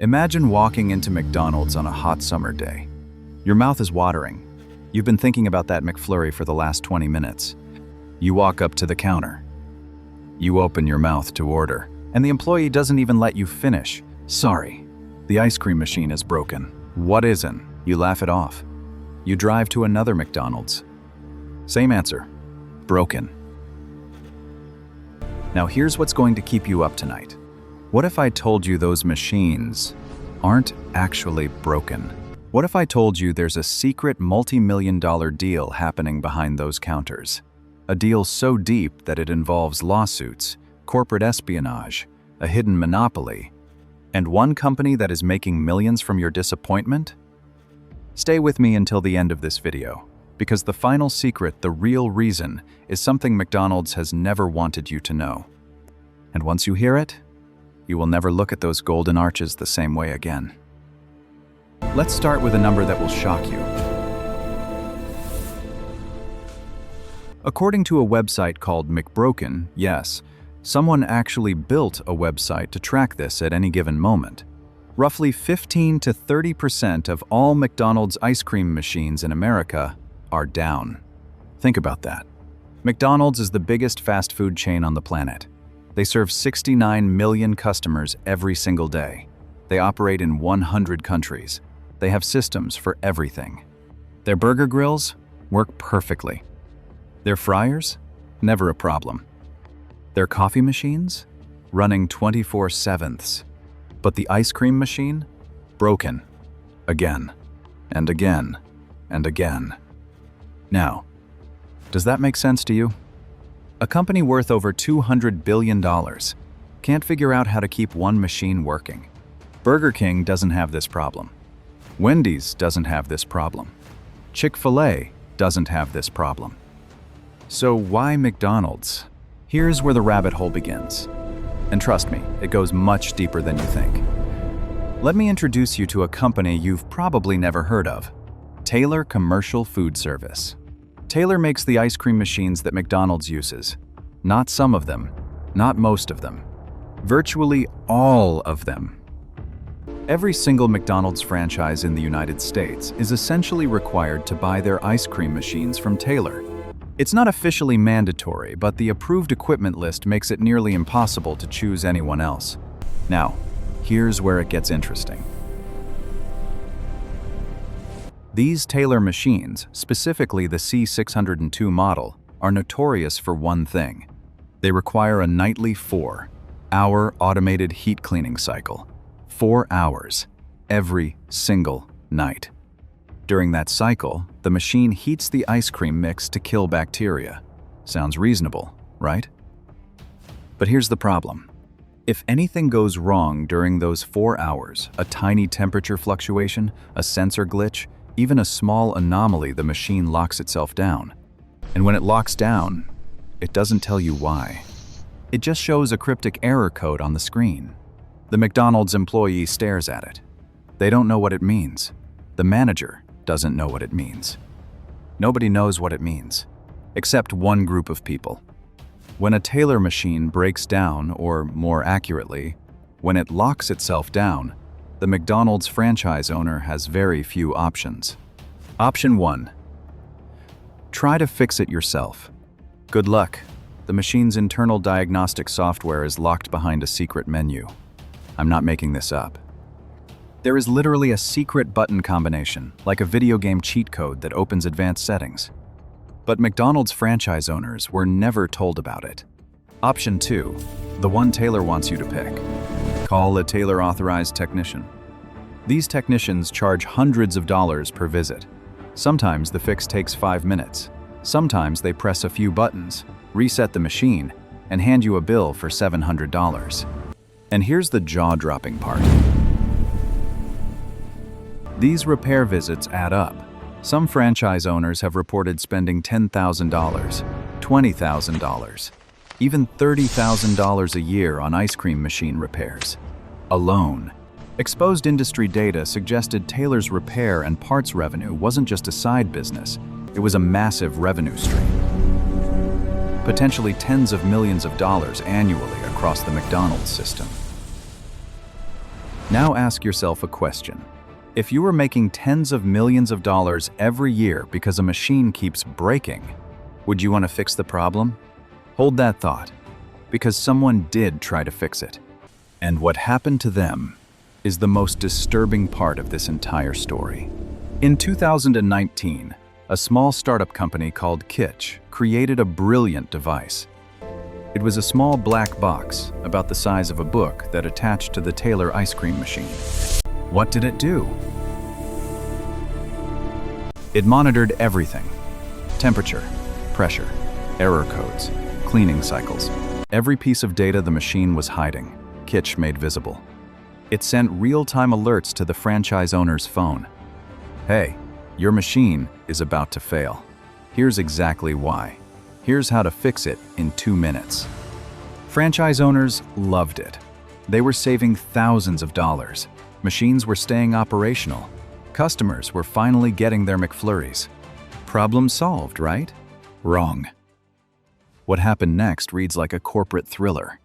Imagine walking into McDonald's on a hot summer day. Your mouth is watering. You've been thinking about that McFlurry for the last 20 minutes. You walk up to the counter. You open your mouth to order, and the employee doesn't even let you finish. Sorry, the ice cream machine is broken. What isn't? You laugh it off. You drive to another McDonald's. Same answer, broken. Now here's what's going to keep you up tonight. What if I told you those machines aren't actually broken? What if I told you there's a secret multi-million-dollar deal happening behind those counters? A deal so deep that it involves lawsuits, corporate espionage, a hidden monopoly, and one company that is making millions from your disappointment? Stay with me until the end of this video, because the final secret, the real reason, is something McDonald's has never wanted you to know. And once you hear it, you will never look at those golden arches the same way again. Let's start with a number that will shock you. According to a website called McBroken, yes, someone actually built a website to track this at any given moment. Roughly 15 to 30% of all McDonald's ice cream machines in America are down. Think about that. McDonald's is the biggest fast food chain on the planet. They serve 69 million customers every single day. They operate in 100 countries. They have systems for everything. Their burger grills work perfectly. Their fryers? Never a problem. Their coffee machines? Running 24/7. But the ice cream machine? Broken. Again, and again, and again. Now, does that make sense to you? A company worth over $200 billion can't figure out how to keep one machine working. Burger King doesn't have this problem. Wendy's doesn't have this problem. Chick-fil-A doesn't have this problem. So why McDonald's? Here's where the rabbit hole begins. And trust me, it goes much deeper than you think. Let me introduce you to a company you've probably never heard of. Taylor Commercial Food Service. Taylor makes the ice cream machines that McDonald's uses. Not some of them, not most of them. Virtually all of them. Every single McDonald's franchise in the United States is essentially required to buy their ice cream machines from Taylor. It's not officially mandatory, but the approved equipment list makes it nearly impossible to choose anyone else. Now, here's where it gets interesting. These Taylor machines, specifically the C602 model, are notorious for one thing. They require a nightly 4-hour automated heat cleaning cycle. 4 hours, every single night. During that cycle, the machine heats the ice cream mix to kill bacteria. Sounds reasonable, right? But here's the problem. If anything goes wrong during those 4 hours, a tiny temperature fluctuation, a sensor glitch, even a small anomaly, the machine locks itself down. And when it locks down, it doesn't tell you why. It just shows a cryptic error code on the screen. The McDonald's employee stares at it. They don't know what it means. The manager doesn't know what it means. Nobody knows what it means, except one group of people. When a Taylor machine breaks down, or more accurately, when it locks itself down, the McDonald's franchise owner has very few options. Option 1. Try to fix it yourself. Good luck. The machine's internal diagnostic software is locked behind a secret menu. I'm not making this up. There is literally a secret button combination, like a video game cheat code that opens advanced settings. But McDonald's franchise owners were never told about it. Option 2. The one Taylor wants you to pick. Call a Taylor-authorized technician. These technicians charge hundreds of dollars per visit. Sometimes the fix takes 5 minutes. Sometimes they press a few buttons, reset the machine, and hand you a bill for $700. And here's the jaw-dropping part. These repair visits add up. Some franchise owners have reported spending $10,000, $20,000, even $30,000 a year on ice cream machine repairs. Alone. Exposed industry data suggested Taylor's repair and parts revenue wasn't just a side business, it was a massive revenue stream. Potentially tens of millions of dollars annually across the McDonald's system. Now ask yourself a question. If you were making tens of millions of dollars every year because a machine keeps breaking, would you want to fix the problem? Hold that thought, because someone did try to fix it. And what happened to them is the most disturbing part of this entire story. In 2019, a small startup company called Kitch created a brilliant device. It was a small black box about the size of a book that attached to the Taylor ice cream machine. What did it do? It monitored everything: temperature, pressure, error codes, cleaning cycles. Every piece of data the machine was hiding, Kitch made visible. It sent real-time alerts to the franchise owner's phone. Hey, your machine is about to fail. Here's exactly why. Here's how to fix it in 2 minutes. Franchise owners loved it. They were saving thousands of dollars. Machines were staying operational. Customers were finally getting their McFlurries. Problem solved, right? Wrong. What happened next reads like a corporate thriller.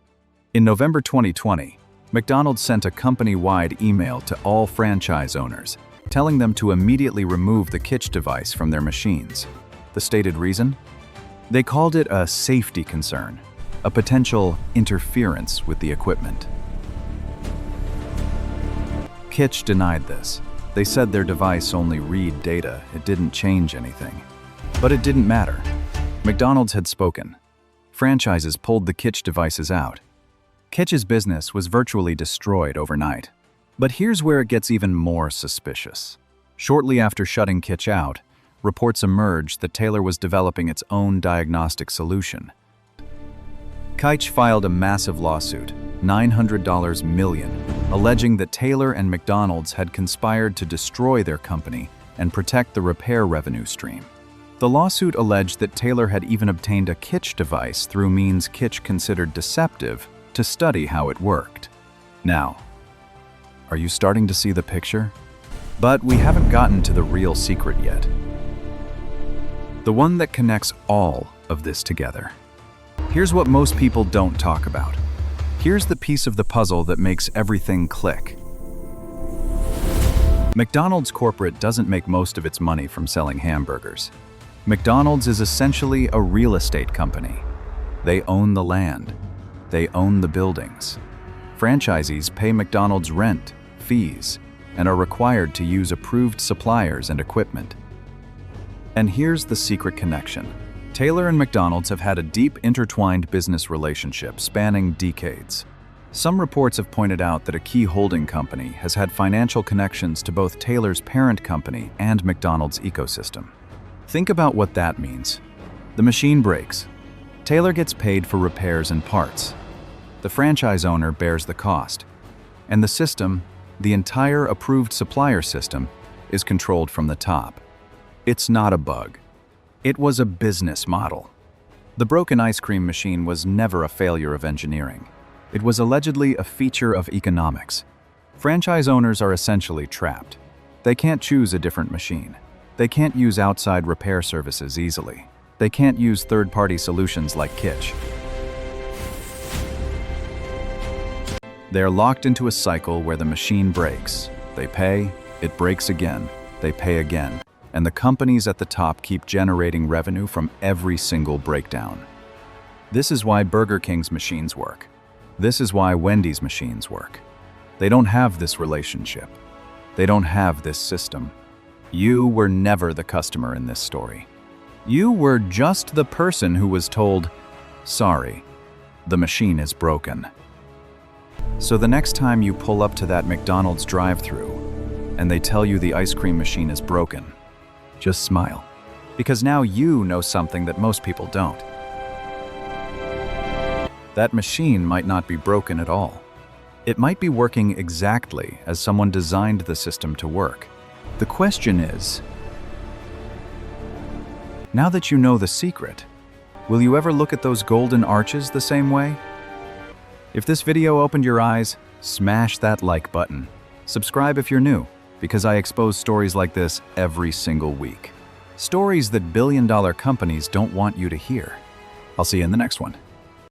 In November 2020, McDonald's sent a company-wide email to all franchise owners, telling them to immediately remove the Kitch device from their machines. The stated reason? They called it a safety concern, a potential interference with the equipment. Kitch denied this. They said their device only read data, it didn't change anything. But it didn't matter. McDonald's had spoken. Franchises pulled the Kitch devices out. Kitch's business was virtually destroyed overnight. But here's where it gets even more suspicious. Shortly after shutting Kitch out, reports emerged that Taylor was developing its own diagnostic solution. Kitch filed a massive lawsuit, $900 million, alleging that Taylor and McDonald's had conspired to destroy their company and protect the repair revenue stream. The lawsuit alleged that Taylor had even obtained a Kitch device through means Kitch considered deceptive to study how it worked. Now, are you starting to see the picture? But we haven't gotten to the real secret yet. The one that connects all of this together. Here's what most people don't talk about. Here's the piece of the puzzle that makes everything click. McDonald's corporate doesn't make most of its money from selling hamburgers. McDonald's is essentially a real estate company. They own the land. They own the buildings. Franchisees pay McDonald's rent, fees, and are required to use approved suppliers and equipment. And here's the secret connection. Taylor and McDonald's have had a deep intertwined business relationship spanning decades. Some reports have pointed out that a key holding company has had financial connections to both Taylor's parent company and McDonald's ecosystem. Think about what that means. The machine breaks. Taylor gets paid for repairs and parts. The franchise owner bears the cost. And the system, the entire approved supplier system, is controlled from the top. It's not a bug. It was a business model. The broken ice cream machine was never a failure of engineering. It was allegedly a feature of economics. Franchise owners are essentially trapped. They can't choose a different machine. They can't use outside repair services easily. They can't use third-party solutions like Kitch. They're locked into a cycle where the machine breaks. They pay, it breaks again, they pay again. And the companies at the top keep generating revenue from every single breakdown. This is why Burger King's machines work. This is why Wendy's machines work. They don't have this relationship. They don't have this system. You were never the customer in this story. You were just the person who was told, "Sorry, the machine is broken." So the next time you pull up to that McDonald's drive-thru and they tell you the ice cream machine is broken, just smile, because now you know something that most people don't. That machine might not be broken at all. It might be working exactly as someone designed the system to work. The question is, now that you know the secret, will you ever look at those golden arches the same way? If this video opened your eyes, smash that like button. Subscribe if you're new, because I expose stories like this every single week. Stories that billion-dollar companies don't want you to hear. I'll see you in the next one.